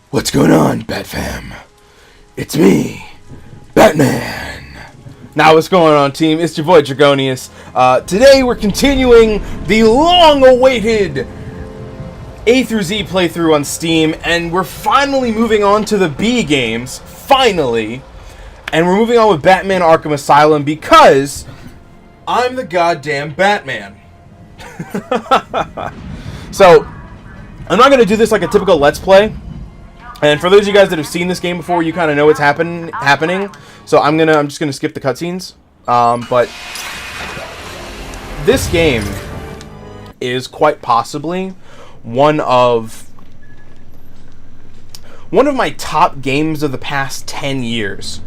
What's going on, Bat-Fam? It's me, Batman! Now what's going on, team? It's your boy, Dragonius. Today we're continuing the long-awaited A through Z playthrough on Steam, and we're finally moving on to the B games. Finally! And we're moving on with Batman Arkham Asylum because I'm the goddamn Batman. So, I'm not going to do this like a typical Let's Play. And for those of you guys that have seen this game before, you kind of know what's happening. So I'm just gonna skip the cutscenes. But this game is quite possibly one of my top games of the past 10 years.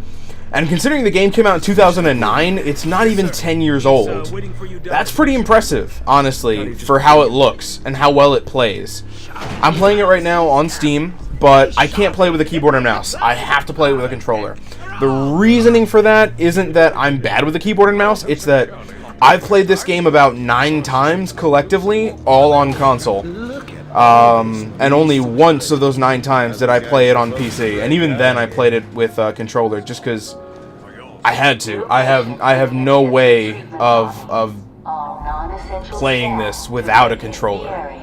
And considering the game came out in 2009, it's not even 10 years old. That's pretty impressive, honestly, for how it looks and how well it plays. I'm playing it right now on Steam, but I can't play with a keyboard and mouse. I have to play it with a controller. The reasoning for that isn't that I'm bad with a keyboard and mouse, it's that I've played this game about 9 times collectively, all on console. And only once of those 9 times did I play it on PC, and even then I played it with a controller just because I had to. I have no way of playing this without a controller.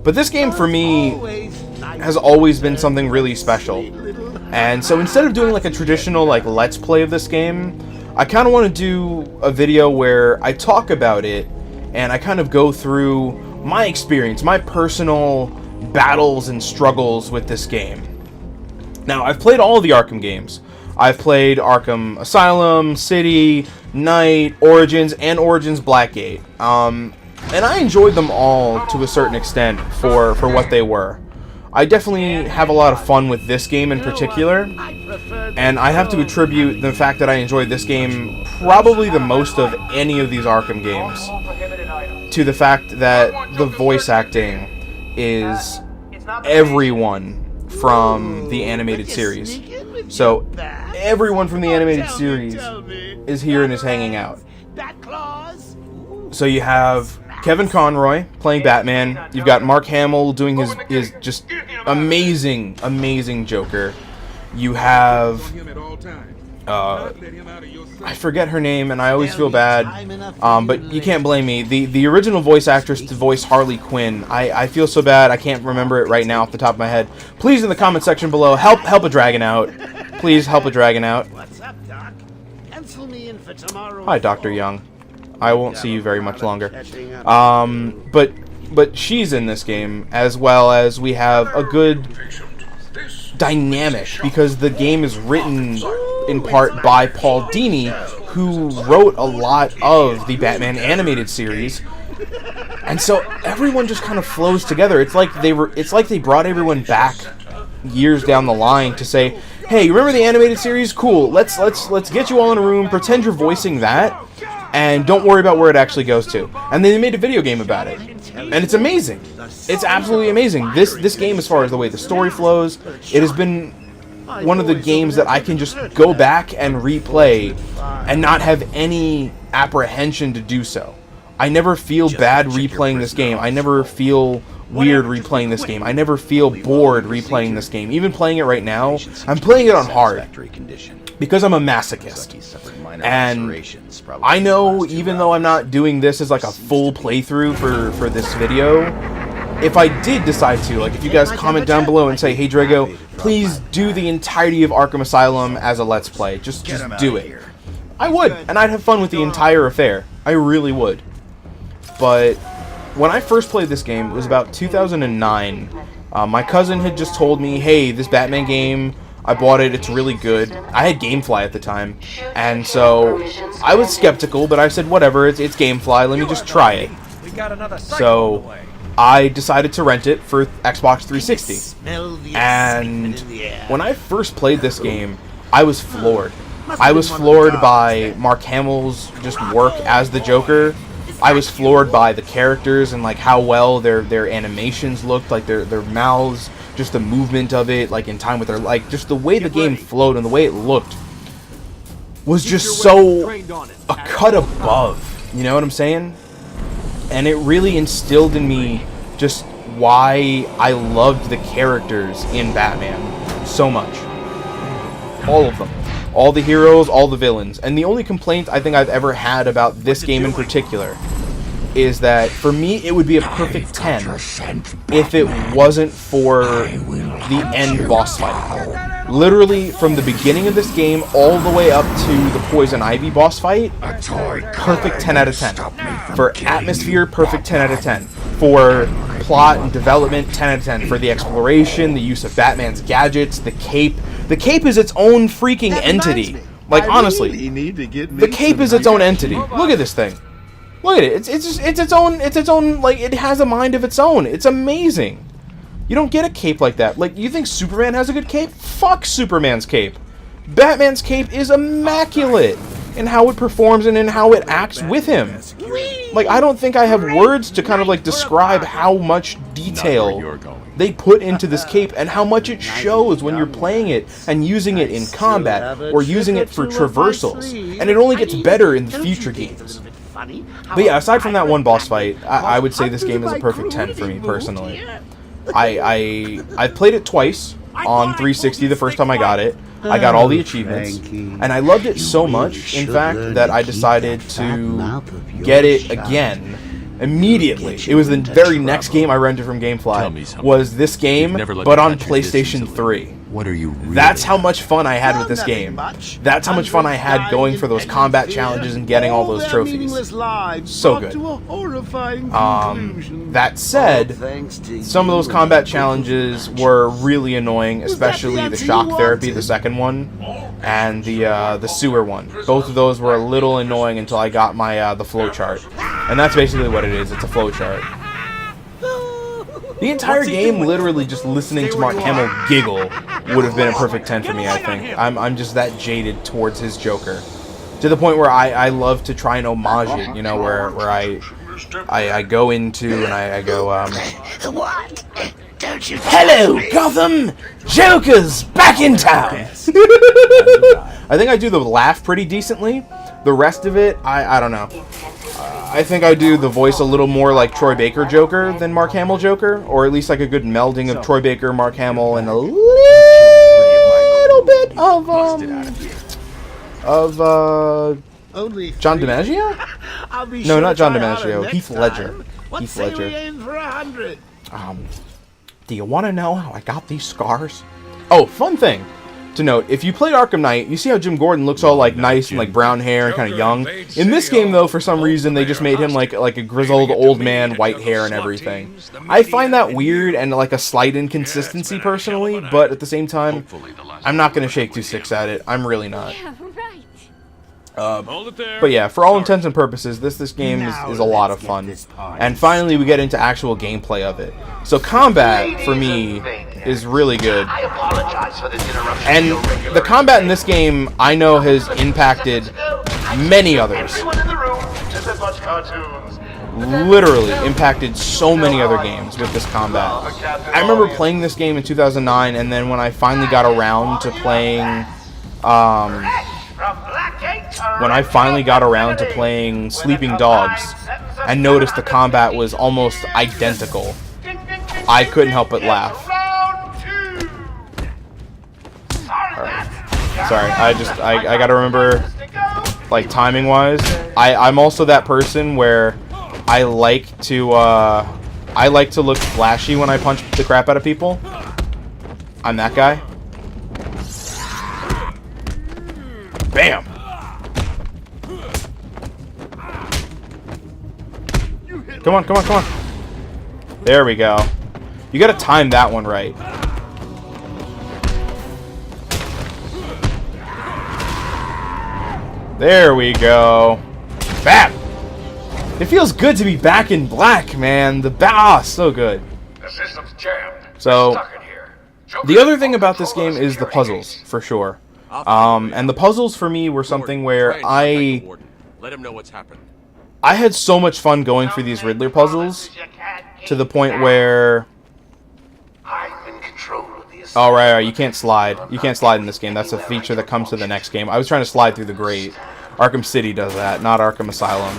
But this game for me has always been something really special. And so instead of doing like a traditional like Let's Play of this game, I kind of want to do a video where I talk about it and I kind of go through my experience, my personal battles and struggles with this game. Now, I've played all of the Arkham games. I've played Arkham Asylum, City, Knight, Origins, and Origins Blackgate. And I enjoyed them all to a certain extent for what they were. I definitely have a lot of fun with this game in particular, and I have to attribute the fact that I enjoyed this game probably the most of any of these Arkham games to the fact that the voice acting is everyone from the animated series. So everyone from the animated series is here and is hanging out. So you have Kevin Conroy playing Batman. You've got Mark Hamill doing his just amazing Joker. You have I forget her name, and I always feel bad. But you can't blame me. The original voice actress to voice Harley Quinn. I feel so bad. I can't remember it right now off the top of my head. Please, in the comment section below, help a dragon out. Please help a dragon out. Hi, Dr. Young. I won't see you very much longer. But she's in this game, as well as we have a good dynamic, because the game is written in part by Paul Dini, who wrote a lot of the Batman animated series. And so everyone just kind of flows together. It's like they brought everyone back years down the line to say, "Hey, remember the animated series? Cool. Let's get you all in a room, pretend you're voicing that, and don't worry about where it actually goes to." And then they made a video game about it. And it's amazing. It's absolutely amazing. This game, as far as the way the story flows, it has been one of the games that I can just go back and replay and not have any apprehension to do so. I never feel bad replaying this game. I never feel weird replaying this game. I never feel bored replaying this game. Even playing it right now, I'm playing it on hard because I'm a masochist. And I know, even though I'm not doing this as like a full playthrough for this video, if I did decide to, like if you guys comment down below and say, "Hey Drago, please do the entirety of Arkham Asylum as a Let's Play," just do it. I would, and I'd have fun with the entire affair. I really would. But when I first played this game, it was about 2009. My cousin had just told me, "Hey, this Batman game, I bought it, it's really good." I had Gamefly at the time, and so I was skeptical, but I said, whatever, it's Gamefly, let me just try it. So I decided to rent it for Xbox 360. And when I first played this game, I was floored. I was floored by Mark Hamill's just work as the Joker. I was floored by the characters and like how well their animations looked, like their mouths, just the movement of it, like in time with their, like just the way the game flowed and the way it looked was just so a cut above, you know what I'm saying? And it really instilled in me just why I loved the characters in Batman so much. All of them. All the heroes, all the villains. And the only complaint I think I've ever had about this game in particular is that, for me, it would be a perfect 10 if it wasn't for the end boss fight. Literally, from the beginning of this game all the way up to the Poison Ivy boss fight, perfect 10 out of 10. For atmosphere, perfect 10 out of 10. For plot and development, 10 out of 10. For the exploration, the use of Batman's gadgets, the cape. The cape is its own freaking entity. Like, honestly, the cape is its own entity. Look at this thing. Look at it. It's its own, like, it has a mind of its own. It's amazing. You don't get a cape like that. Like, you think Superman has a good cape? Fuck Superman's cape. Batman's cape is immaculate in how it performs and in how it acts with him. Like, I don't think I have words to kind of, like, describe how much detail they put into this cape and how much it shows when you're playing it and using it in combat or using it for traversals. And it only gets better in the future games. But yeah, aside from that one boss fight, I would say this game is a perfect 10 for me personally. I've played it twice on 360 the first time I got it. I got all the achievements, and I loved it so much, in fact, that I decided to get it again immediately. It was the very next game I rented from GameFly, was this game, but on PlayStation 3. What are you really? That's how much fun I had with this game. That's how much fun I had going for those combat challenges and getting all those trophies. So good. That said, some of those combat challenges were really annoying, especially the shock therapy, the second one, and the sewer one. Both of those were a little annoying until I got my the flowchart. And that's basically what it is. It's a flowchart. The entire game, literally just listening to Mark Hamill giggle would have been a perfect 10 for me, I think. I'm just that jaded towards his Joker. To the point where I love to try and homage it, you know, where I go into and I go, What? Don't you... Hello, Gotham! Joker's back in town! I think I do the laugh pretty decently. The rest of it, I don't know. I think I do the voice a little more like Troy Baker Joker than Mark Hamill Joker, or at least like a good melding of Troy Baker, Mark Hamill, and a little bit of John DiMaggio? No, not John DiMaggio. Heath Ledger. Heath Ledger. Do you want to know how I got these scars? Oh, fun thing to note, if you played Arkham Knight, you see how Jim Gordon looks all like nice and like brown hair and kind of young. In this game though, for some reason they just made him like a grizzled old man, white hair and everything. I find that weird and like a slight inconsistency personally, but at the same time, I'm not going to shake 2-6 at it. I'm really not. But yeah, for all intents and purposes, this game is a lot of fun. And finally, we get into actual gameplay of it. So combat, for me, is really good. And the combat in this game, I know, has impacted many others. Literally impacted so many other games with this combat. I remember playing this game in 2009, and then when I finally got around to playing... Sleeping Dogs and noticed the combat was almost identical, I couldn't help but laugh. Sorry, I gotta remember, like, timing wise. I'm also that person where I like to look flashy when I punch the crap out of people. I'm that guy. Bam! Come on, come on, come on. There we go. You gotta time that one right. There we go. Bam! It feels good to be back in black, man. So good. The system's jammed. So, Stuck in here. the other thing about this game is the puzzles, for sure. And the puzzles for me were something where I had so much fun going through these Riddler puzzles to the point where... Oh, right, you can't slide. You can't slide in this game. That's a feature that comes to the next game. I was trying to slide through the grate. Arkham City does that, not Arkham Asylum.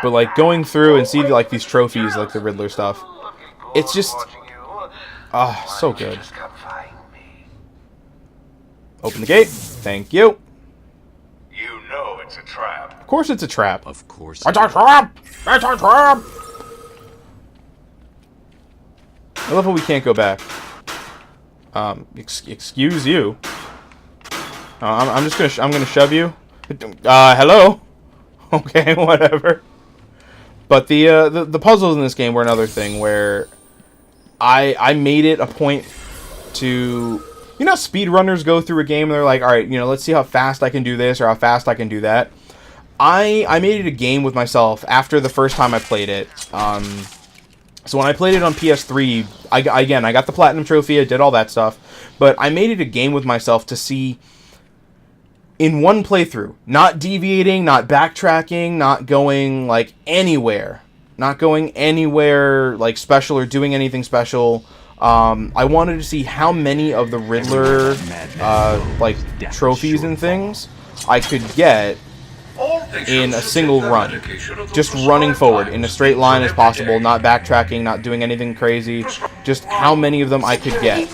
But like going through and see like these trophies, like the Riddler stuff, it's just so good. Open the gate. Thank you. You know it's a trap. Of course it's a trap. Of course. It's a trap! It's a trap! I love how we can't go back. Excuse you. I'm gonna shove you. Hello? Okay, whatever. But the puzzles in this game were another thing where I made it a point to... You know how speedrunners go through a game and they're like, alright, you know, let's see how fast I can do this or how fast I can do that. I made it a game with myself after the first time I played it. So when I played it on PS3, I got the Platinum Trophy, I did all that stuff. But I made it a game with myself to see, in one playthrough, not deviating, not backtracking, not going, like, anywhere. Not going anywhere, like, special or doing anything special. I wanted to see how many of the Riddler, like, trophies and things I could get in a single run. Just running forward in a straight line as possible, not backtracking, not doing anything crazy. Just how many of them I could get.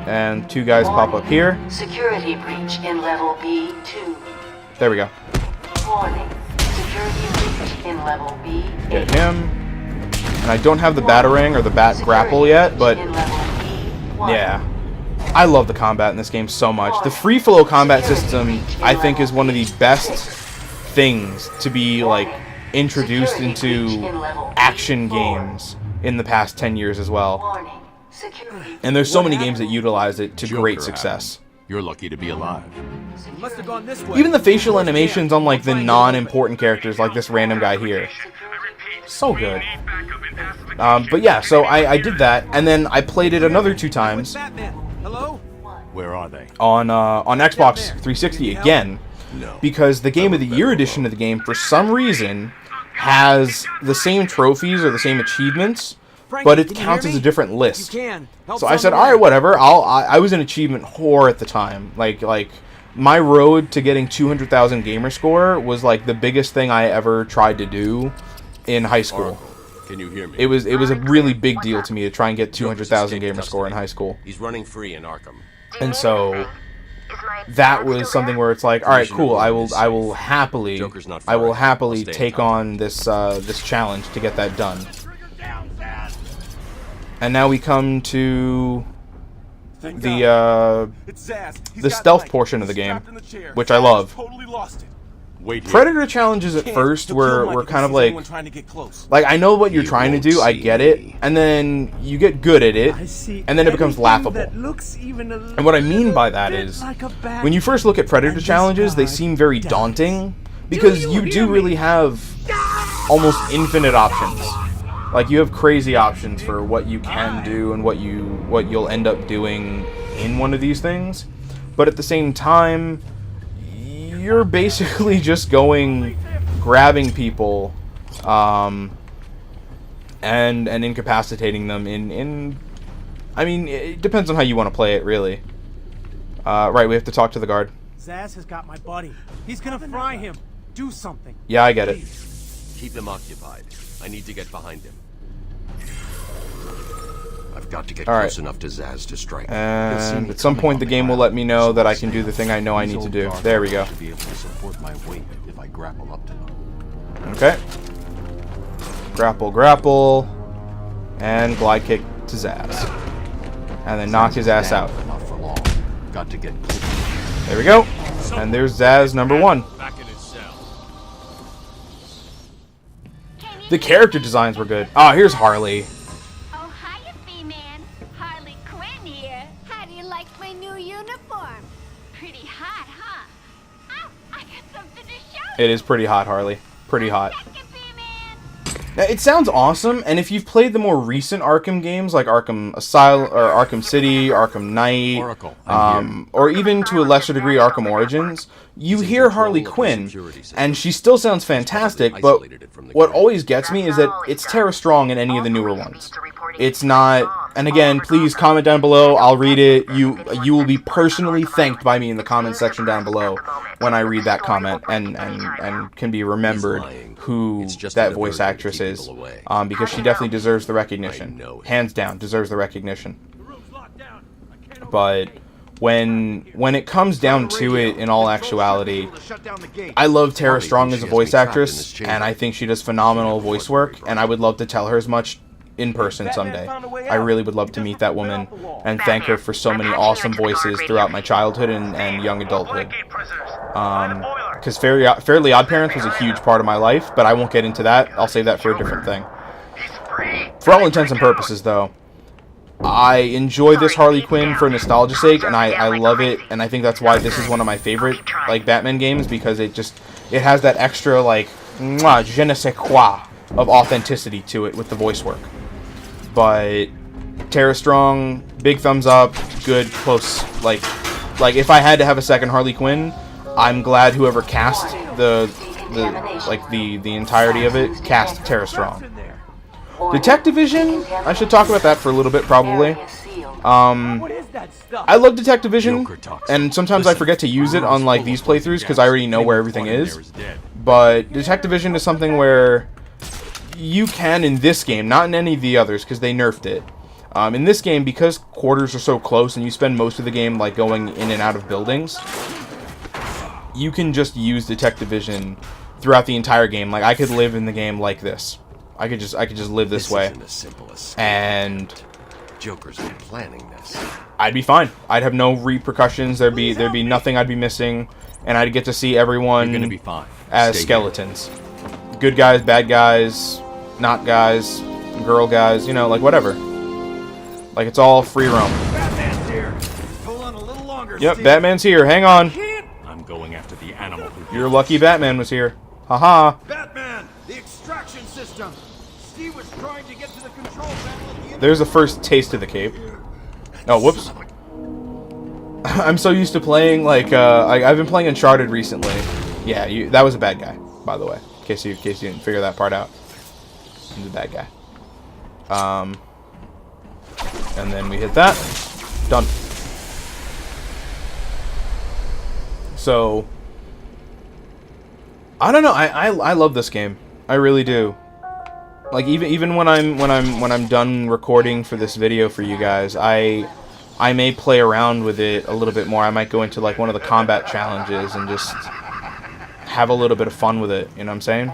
And two guys pop up here. Security breach in level B2. There we go. Warning. Security breach in level B8. Get him. And I don't have the Batarang or the Bat Grapple yet, but yeah. I love the combat in this game so much. The free flow combat system, I think, is one of the best things to be, like, introduced into action games in the past 10 years as well. And there's so many games that utilize it to great success. You're lucky to be alive. Even the facial animations on, like, the non-important characters, like this random guy here. So good. But yeah, so I did that, and then I played it another 2 times. Where are they? On Xbox 360 again, because the Game of the Year edition of the game, for some reason, has the same trophies or the same achievements, but it counts as a different list. So I said, alright, whatever, I was an achievement whore at the time. Like, my road to getting 200,000 gamer score was, like, the biggest thing I ever tried to do in high school. Can you hear me? It was a really big deal to me to try and get 200,000 gamer score in high school. He's running free in Arkham. And so that was something where it's like, all right, cool. I will happily take on this this challenge to get that done. And now we come to the stealth portion of the game, which I love. Predator challenges at first were kind of like I know what you're trying to do, I get it, and then you get good at it, and then it becomes laughable. And what I mean by that is, when you first look at Predator challenges, they seem very daunting, because you do really have almost infinite options. Like, you have crazy options for what you can do and what you'll end up doing in one of these things, but at the same time, you're basically just grabbing people, and incapacitating them in I mean, it depends on how you want to play it, really. Right, we have to talk to the guard. Zaz has got my buddy. He's gonna fry him. Do something. Yeah, I get it. Keep them occupied. I need to get behind him. I've got to get close enough to Zaz to strike. And at some point the game will let me know that I can do the thing I know I need to do. There we go. Okay. Grapple, and glide kick to Zaz. And then knock his ass out. There we go. And there's Zaz number 1. The character designs were good. Oh, here's Harley. Oh, hiya, B-Man. Harley Quinn here. How do you like my new uniform? Pretty hot, huh? Oh, I got something to show you. It is pretty hot, Harley. Pretty hot. Second, B-Man. Now, it sounds awesome, and if you've played the more recent Arkham games, like Arkham Asylum, or Arkham City, Arkham Knight, or even to a lesser degree Arkham Origins, you hear Harley Quinn, and she still sounds fantastic, but what always gets me is that it's Tara Strong in any of the newer ones. It's not, And again, please comment down below. I'll read it. You will be personally thanked by me in the comment section down below when I read that comment and can be remembered who that voice actress is, because she definitely deserves the recognition. Hands down, deserves the recognition. But when it comes down to it, in all actuality, I love Tara Strong as a voice actress, and I think she does phenomenal voice work, and I would love to tell her as much in person someday. I really would love to meet that woman and thank her for so many awesome voices throughout my childhood and young adulthood. Because Fairly Odd Parents was a huge part of my life, but I won't get into that. I'll save that for a different thing. For all intents and purposes, though, I enjoy this Harley Quinn for nostalgia's sake, and I love it, and I think that's why this is one of my favorite Batman games, because it has that extra je ne sais quoi of authenticity to it with the voice work. But Tara Strong, big thumbs up, good, close. Like if I had to have a second Harley Quinn, I'm glad whoever cast the entirety of it cast Tara Strong. Detective Vision, I should talk about that for a little bit, probably. I love Detective Vision, and sometimes I forget to use it on these playthroughs because I already know where everything is. But Detective Vision is something where you can, in this game, not in any of the others because they nerfed it. In this game, because quarters are so close and you spend most of the game going in and out of buildings, you can just use Detective Vision throughout the entire game. I could live in the game like this. I could just live this way, and Joker's been planning this. I'd be fine. I'd have no repercussions. There'd be nothing I'd be missing, and I'd get to see everyone You're gonna be fine. as Stay skeletons. Here. Good guys, bad guys, not guys, girl guys, whatever. It's all free roam. Batman's here. Hold on a little longer. Yep, Steve. Batman's here. Hang on. I'm going after the animal who. You're lucky Batman was here. Haha. Batman, the extraction system. Steve was trying to get to the control panel at the There's the first taste of the cape. Oh, whoops. I'm so used to playing I've been playing Uncharted recently. Yeah, that was a bad guy, by the way. In case you didn't figure that part out. He's a bad guy. And then we hit that. Done. So I don't know. I love this game. I really do. Even when I'm done recording for this video for you guys, I may play around with it a little bit more. I might go into one of the combat challenges and just have a little bit of fun with it. You know what I'm saying?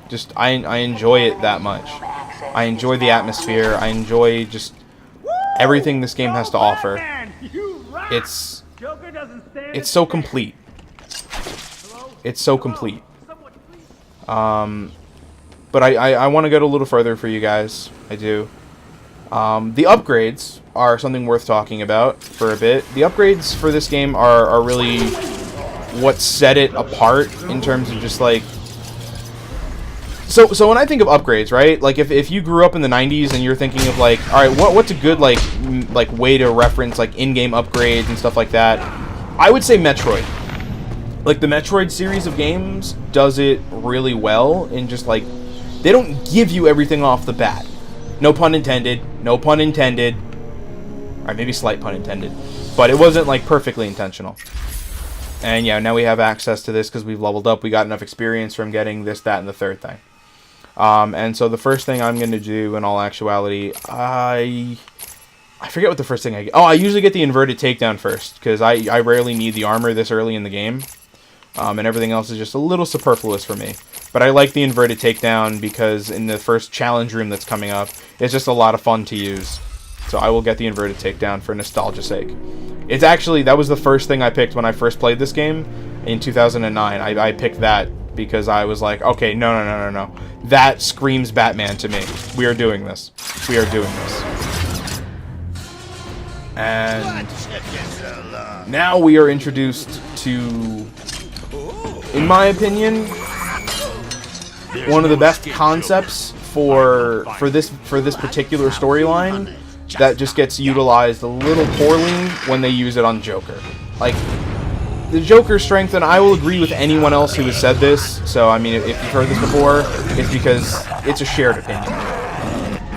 Just I enjoy it that much. I enjoy the atmosphere. I enjoy just everything this game has to offer. It's so complete. It's so complete. But I want to go a little further for you guys. I do. The upgrades are something worth talking about for a bit. The upgrades for this game are really what set it apart in terms of just So when I think of upgrades, right? If you grew up in the 90s and you're thinking of all right, what's a good way to reference in-game upgrades and stuff like that? I would say Metroid. The Metroid series of games does it really well in just they don't give you everything off the bat. No pun intended. No pun intended. Or maybe slight pun intended. But it wasn't perfectly intentional. And yeah, now we have access to this because we've leveled up. We got enough experience from getting this, that, and the third thing. And so the first thing I'm going to do in all actuality, I forget what the first thing I get. Oh, I usually get the inverted takedown first because I rarely need the armor this early in the game. And everything else is just a little superfluous for me. But I like the inverted takedown because in the first challenge room that's coming up, it's just a lot of fun to use. So I will get the inverted takedown for nostalgia's sake. It's actually, that was the first thing I picked when I first played this game in 2009. I picked that because I was like, okay, no. That screams Batman to me. We are doing this. We are doing this. And now we are introduced to, in my opinion, one of the best concepts for this particular storyline that just gets utilized a little poorly when they use it on Joker. The Joker's strength, and I will agree with anyone else who has said this, so I mean, if you've heard this before, it's because it's a shared opinion.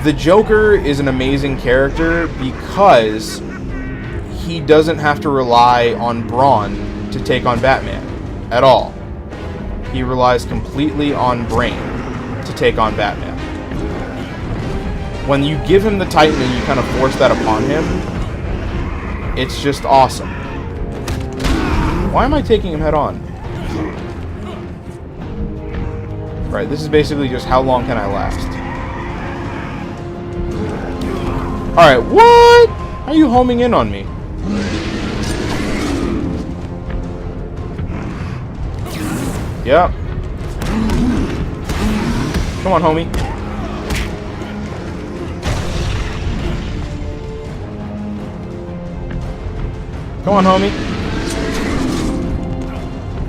The Joker is an amazing character because he doesn't have to rely on brawn to take on Batman at all. He relies completely on brain to take on Batman. When you give him the Titan and you kind of force that upon him, it's just awesome. Why am I taking him head on? Right, this is basically just how long can I last. Alright, what? How are you homing in on me? Yep. Come on, homie. Come on, homie.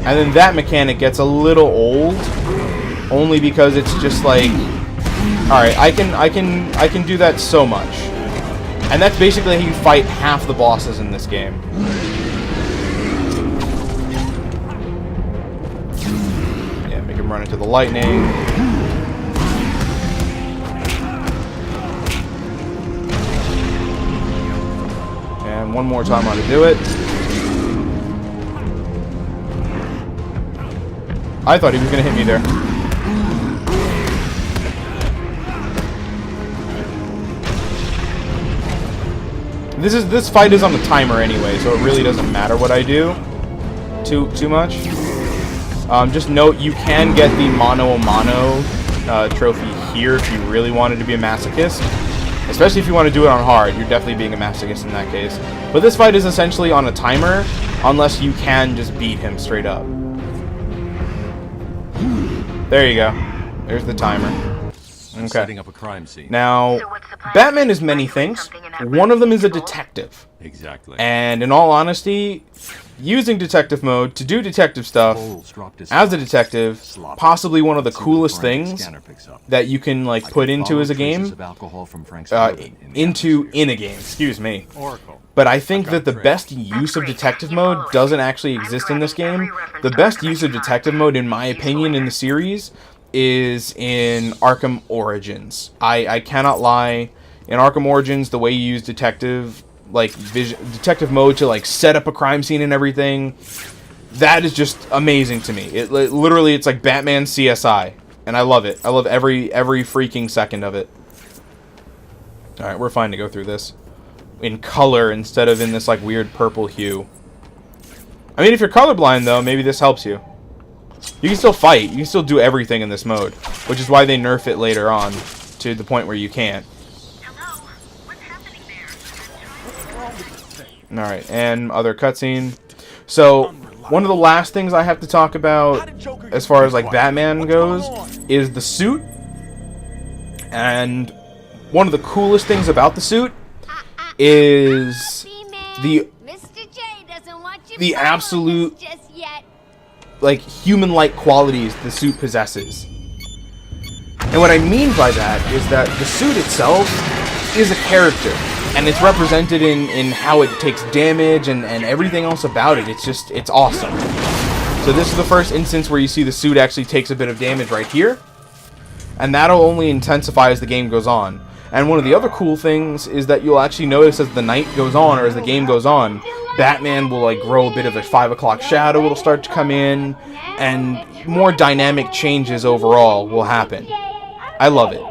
And then that mechanic gets a little old, only because it's just like, all right, I can do that so much, and that's basically how you fight half the bosses in this game. Yeah, make him run into the lightning. And one more time on to do it. I thought he was going to hit me there. This fight is on the timer anyway, so it really doesn't matter what I do too much. Just note you can get the mono a mono trophy here if you really wanted to be a masochist. Especially if you want to do it on hard, you're definitely being a masochist in that case. But this fight is essentially on a timer, unless you can just beat him straight up. There you go. There's the timer. Okay. Setting up a crime scene. Now, Batman is many things. One of them is a detective. Exactly. And in all honesty, using detective mode to do detective stuff as a detective, possibly one of the coolest things that you can like put into as a game, in a game, excuse me. But I think that the best use of detective mode doesn't actually exist in this game. The best use of detective mode, in my opinion, in the series is in Arkham Origins. I cannot lie. In Arkham Origins, the way you use detective mode to like set up a crime scene and everything, that is just amazing to me. It literally, it's like Batman CSI, and I love it. I love every freaking second of it. All right, we're fine to go through this in color instead of in this like weird purple hue. I mean, if you're colorblind though, maybe this helps you. You can still fight. You can still do everything in this mode, which is why they nerf it later on to the point where you can't. Alright, and other cutscene. So, one of the last things I have to talk about as far as like Batman goes is the suit. And one of the coolest things about the suit is the absolute like human-like qualities the suit possesses. And what I mean by that is that the suit itself is a character, and it's represented in how it takes damage and everything else about it. It's awesome. So this is the first instance where you see the suit actually takes a bit of damage right here, and that'll only intensify as the game goes on. And one of the other cool things is that you'll actually notice as the night goes on, or as the game goes on, Batman will like grow a bit of a 5 o'clock shadow. It'll start to come in, and more dynamic changes overall will happen. I love it.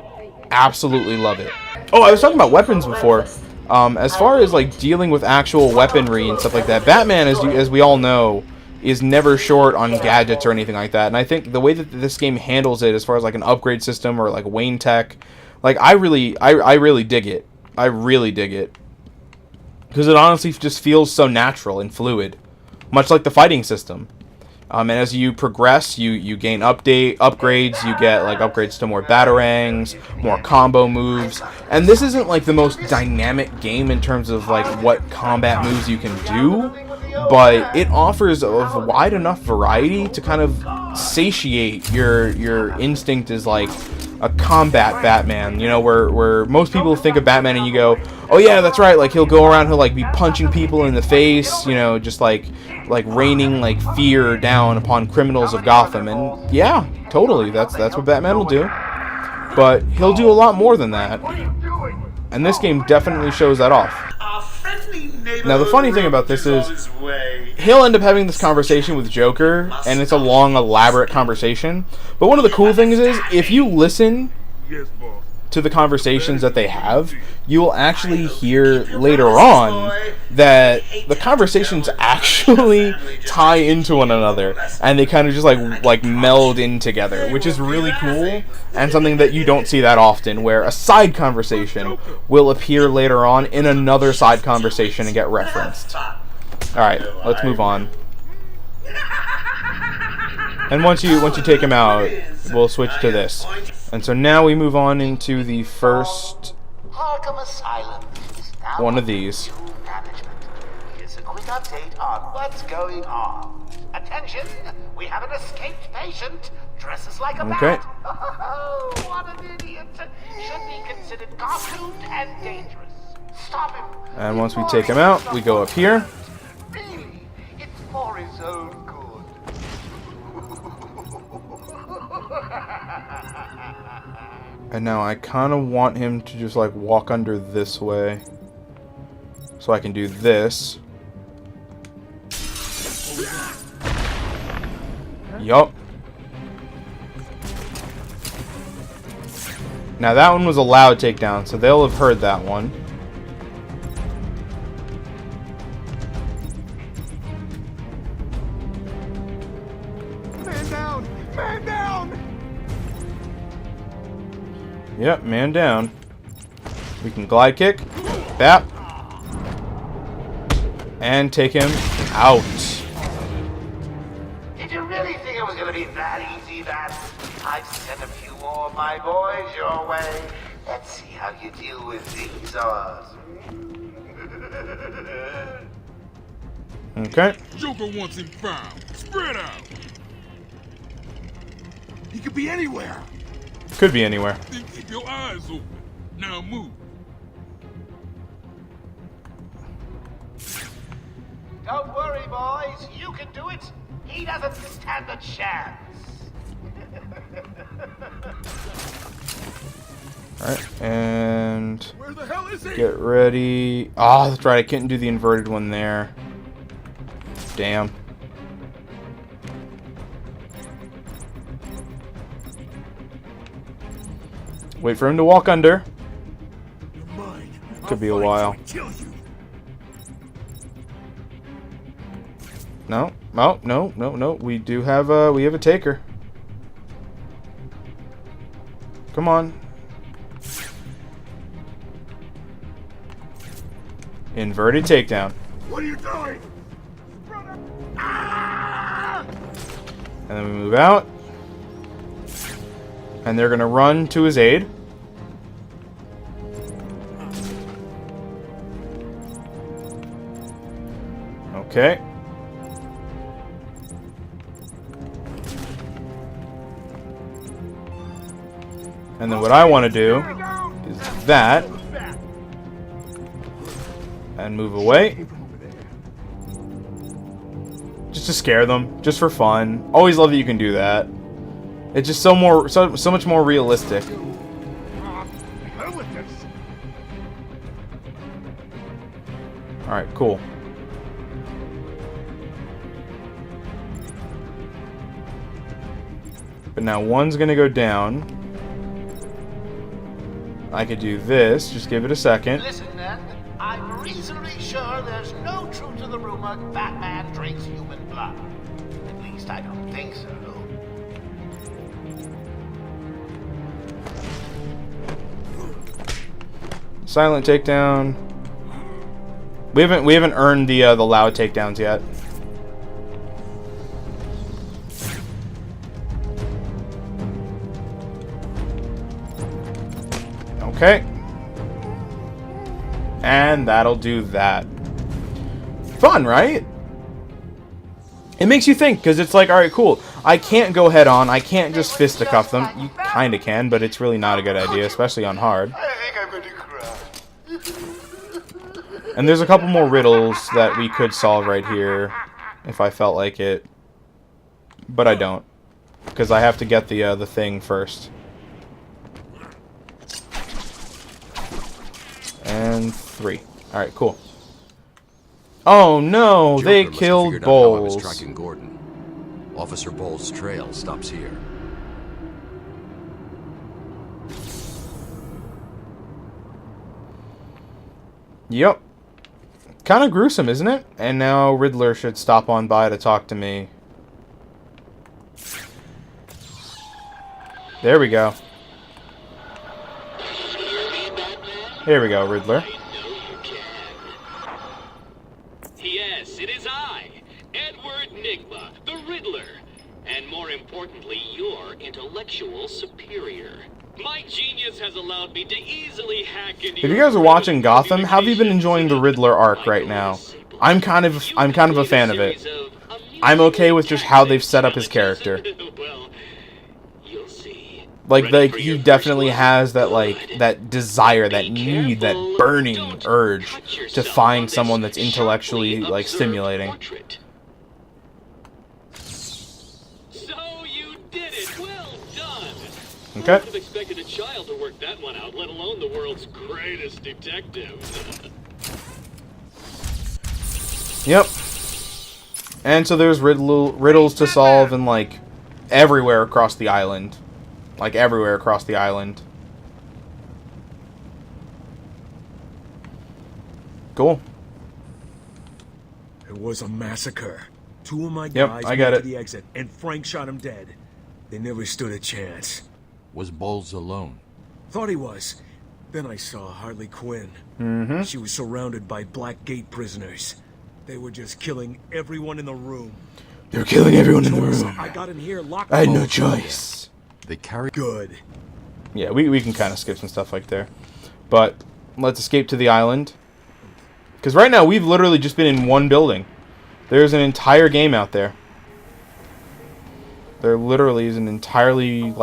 Absolutely love it. Oh, I was talking about weapons before. As far as like dealing with actual weaponry and stuff like that, Batman, as we all know, is never short on gadgets or anything like that. And I think the way that this game handles it, as far as like an upgrade system or like Wayne Tech, like I really dig it. I really dig it. Because it honestly just feels so natural and fluid. Much like the fighting system. And as you progress, you gain upgrades, you get like upgrades to more batarangs, more combo moves. And this isn't like the most dynamic game in terms of like what combat moves you can do, but it offers a wide enough variety to kind of satiate your instinct as like a combat Batman, you know, where most people think of Batman and you go, oh yeah, that's right, like he'll go around, he'll like be punching people in the face, you know, just like raining like fear down upon criminals of Gotham. And yeah, totally, that's what Batman will do. but he'll do a lot more than that. And this game definitely shows that off. Now, the funny thing about this is, he'll end up having this conversation with Joker, and it's a long, elaborate conversation. But one of the cool things is, if you listen to the conversations that they have, you will actually hear later on that the conversations actually tie into one another, and they kind of just like meld in together, which is really cool, and something that you don't see that often, where a side conversation will appear later on in another side conversation and get referenced. Alright, let's move on. And once you take him out, we'll switch to this. And so now we move on into the first Arkham Asylum is now one of these. under new management. Here's a quick update on what's going on. Attention, we have an escaped patient. Dresses like a Okay. bat. Oh, what an idiot. Should be considered costumed and dangerous. Stop him. And once we take him out, we go up here. Really, it's for his own good. And now I kind of want him to just like walk under this way, so I can do this. Yup. Now that one was a loud takedown, so they'll have heard that one. Man down! Man down! Yep, man down. We can glide kick, bap, and take him out. Did you really think it was going to be that easy, that? I've sent a few more of my boys your way. Let's see how you deal with these odds. Okay. Joker wants him found. Spread out. He could be anywhere. Could be anywhere. Then keep your eyes open. Now move. Don't worry, boys. You can do it. He doesn't stand a chance. Alright, and Where the hell is he? get ready. Ah, that's right, I couldn't do the inverted one there. Damn. Wait for him to walk under. You're mine. Could be a while. Kill you. No, no. We do have a taker. Come on. Inverted takedown. What are you doing? And then we move out. And they're gonna run to his aid. Okay. And then what I want to do is that. And move away. Just to scare them. Just for fun. Always love that you can do that. It's just so much more realistic. Alright, cool. But now one's gonna go down. I could do this, just give it a second. Listen, then. I'm reasonably sure there's no truth to the rumor Batman drinks human blood. At least I don't think so. Silent takedown. We haven't earned the loud takedowns yet. Okay. And that'll do that. Fun, right? It makes you think, because it's like, alright, cool. I can't go head on. I can't just fisticuff them. You kind of can, but it's really not a good idea, especially on hard. I think I'm going to cry. And there's a couple more riddles that we could solve right here, if I felt like it. But I don't. Because I have to get the thing first. and 3. Alright, cool. Oh no, Joker they must have killed figured out how I was Bowles. tracking Gordon. Officer Bowles' trail stops here. Yep. Kind of gruesome, isn't it? And now Riddler should stop on by to talk to me. There we go. Here we go, Riddler. Yes, it is I, Edward Nigma, the Riddler, and more importantly, your intellectual superior. My genius has allowed me to easily hack into If you guys are watching Gotham, how have you been enjoying the Riddler arc right now? I'm kind of a fan of it. I'm okay with just how they've set up his character. Well, you'll see. Like he definitely has that that desire, that need, that burning urge to find someone that's intellectually stimulating. So you did it. Well done. Okay. I would have expected a child to work that one out, let alone the world's greatest detective. Yep. And so there's riddles to solve and everywhere across the island. Everywhere across the island. Cool. It was a massacre. 2 of my Yep, guys I got went it. to the exit, and Frank shot him dead. They never stood a chance. Was Bowles alone? Thought he was. Then I saw Harley Quinn. Mm-hmm. She was surrounded by Black Gate prisoners. They were just killing everyone in the room. They're killing everyone in the So room. I got in here, locked I had no both. choice. They carried... Good. Yeah, we can kind of skip some stuff there. But let's escape to the island. Because right now, we've literally just been in one building. There's an entire game out there. There literally is an entirely,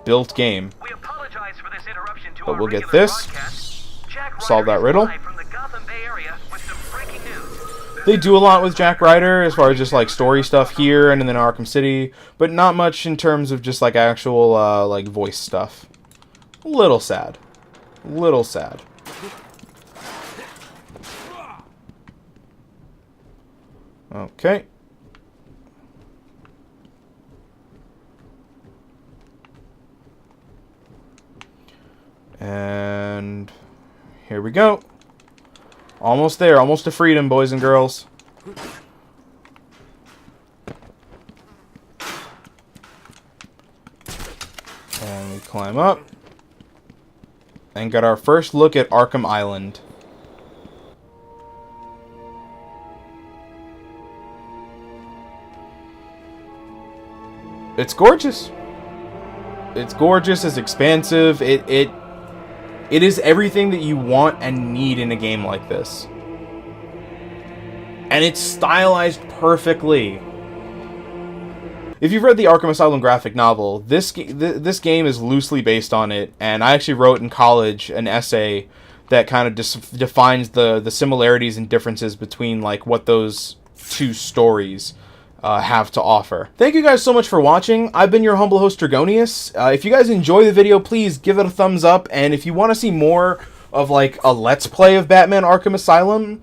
built game. We apologize for this interruption to But our we'll get regular this. broadcast. Jack Solve Ryder that is riddle. live from the Gotham Bay Area with some breaking news. They do a lot with Jack Ryder as far as just story stuff here and then Arkham City, but not much in terms of just actual voice stuff. A little sad. A little sad. Okay. And here we go. Almost there. Almost to freedom, boys and girls. And we climb up. And got our first look at Arkham Island. It's gorgeous. It's gorgeous. It's expansive. It is everything that you want and need in a game like this. And it's stylized perfectly. If you've read the Arkham Asylum graphic novel, this game is loosely based on it, and I actually wrote in college an essay that kind of defines the similarities and differences between what those two stories have to offer. Thank you guys so much for watching. I've been your humble host, Dragonius. If you guys enjoy the video, please give it a thumbs up, and if you want to see more of a Let's Play of Batman Arkham Asylum,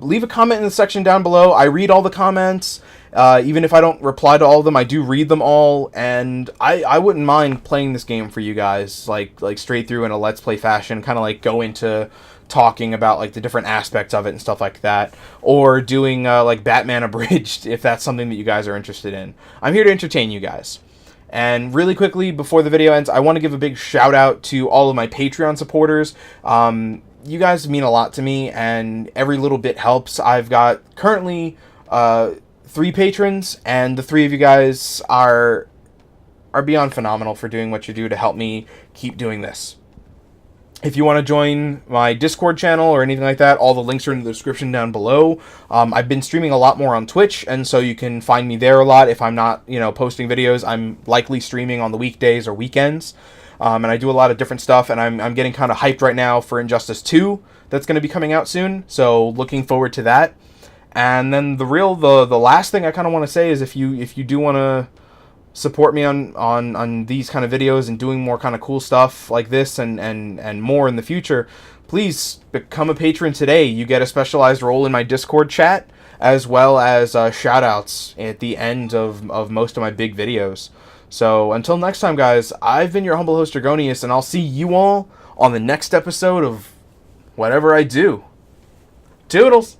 leave a comment in the section down below. I read all the comments. Even if I don't reply to all of them, I do read them all, and I wouldn't mind playing this game for you guys, like straight through in a Let's Play fashion, kind of go into talking about the different aspects of it and stuff like that, or doing Batman Abridged if that's something that you guys are interested in. I'm here to entertain you guys. And really quickly, before the video ends, I want to give a big shout out to all of my Patreon supporters. You guys mean a lot to me, and every little bit helps. I've got currently 3 patrons, and the 3 of you guys are beyond phenomenal for doing what you do to help me keep doing this. If you want to join my Discord channel or anything like that, all the links are in the description down below. I've been streaming a lot more on Twitch, and so you can find me there a lot. If I'm not, posting videos, I'm likely streaming on the weekdays or weekends. And I do a lot of different stuff, and I'm getting kind of hyped right now for Injustice 2 that's going to be coming out soon, so looking forward to that. And then the last thing I kind of want to say is if you do want to support me on these kind of videos and doing more kind of cool stuff like this and more in the future, please become a patron today. You get a specialized role in my Discord chat, as well as shout-outs at the end of most of my big videos. So, until next time, guys, I've been your humble host, Dragonius, and I'll see you all on the next episode of whatever I do. Toodles!